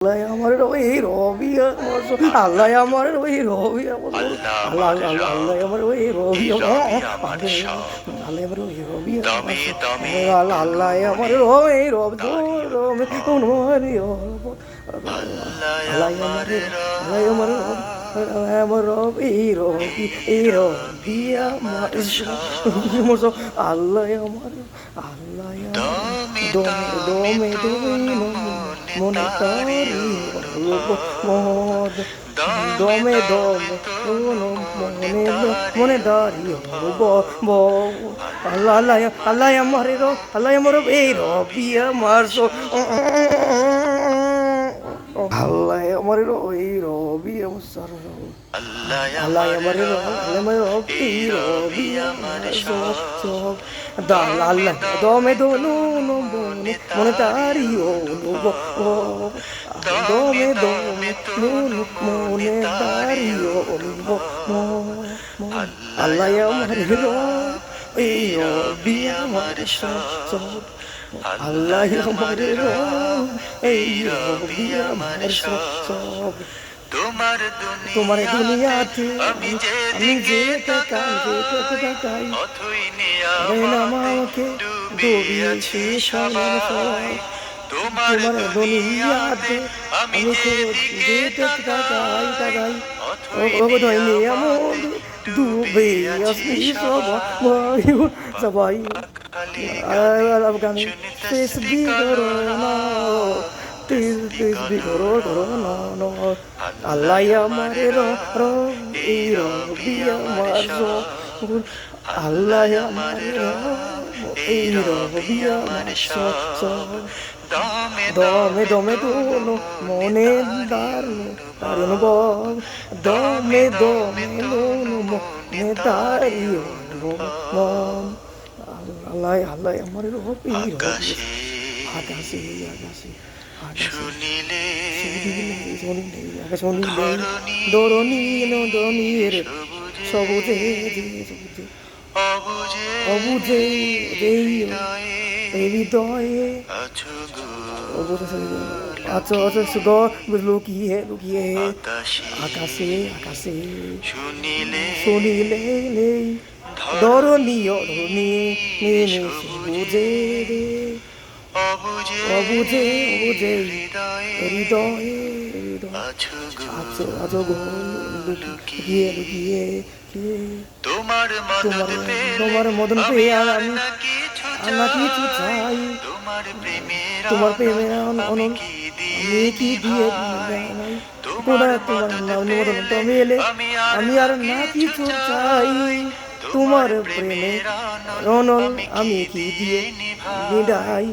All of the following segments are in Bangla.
আল্লাহ আমার ওই রবি আমার আল্লাহ আমার ওই রবি আমার আল্লাহ আল্লাহ আল্লাহ আল্লাহ আমার ওই রবি আল্লাহ আমার ওই রবি আল্লাহ আল্লাহ আমার ওই রব রবি আল্লাহ আমার আমার রবি রবি এই রবি আমার আল্লাহ আমার আল্লাহ দমে দমে মনে তারি মদ দমে দমে মনে মনে দাঁড়ি আল্লাহ আল্লাহ আল্লাহ আমার আল্লাহ আমার এই রবি আমার আল্লাহ আমার ওই রবি আমার সার আল্লাহ আমার রবি রবি আমার সব দাল আল্লাহ দমে দোনো মনে তারি ও দমে দমে মনে তারি ও আল্লাহ আমার এই রবি আমার সব আল্লাহ আমার এই রবি আমার সব তোমার দুনিয়াতে আমি যেতে তাকাই আমাকে ডুবিয়েছি তোমার দুনিয়াতে আমি যেতে তাকাই ও ধইনি এমন ডুবে আসি সবাই গানে তেসবি করো না তেসবি করো না আল্লাহ আমার এই রবি আমার আল্লাহ আমার এই রবি আমার দমে দমে দোনো মনে দারুণ বল দমে দমে মনে দাঁড়িয়ে আল্লাহ আল্লাহ আমার রবি আকাশে আকাশে শুনিলে দরণীর সবুজে অবুঝে হৃদয়ে আচ্ছা লুকিয়ে আকাশে শুনিলে ধরণীয় সবুজে অবুঝে হৃদয়ে আছো লুকিয়ে তোমার মদন পেয়ে আমি কিছু চাই তোমার প্রেমের অনল আমি কি দিয়ে তোমার মদন মেলে আমি আর না কিছু চাই তোমার প্রেমের অনল আমি কি দিয়ে নিদাই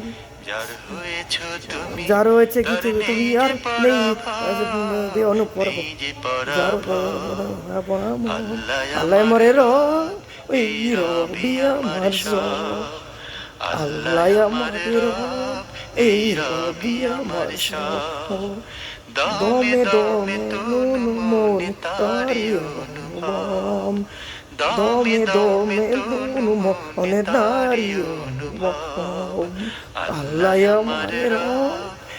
যার হয়েছে কিছু তুমি আর নেই অনুপর আল্লাহ মরে ওই রবি আমার আল্লাহ আমার এই রবি আমার দমে দমে মনে তারি দমে দমে মনে দাঁড়িয়ে আল্লাহ আমার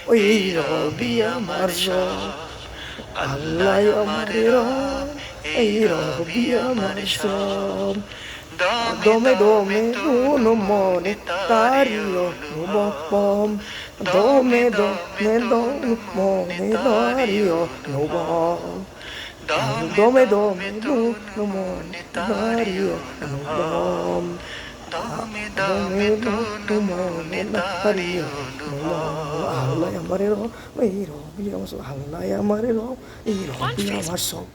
ওই রবি আমার আল্লাহ আমার এই রবি আমার দমে দমে মনে তারিও বম দমে দমে মনে দাঁড়িও বম দমে দমে মনে দাঁড়িও বম দমে মনে দাঁড়িও আল্লাহ আমার এই রবি আমার আল্লাহ আমার এই রবি আমার সব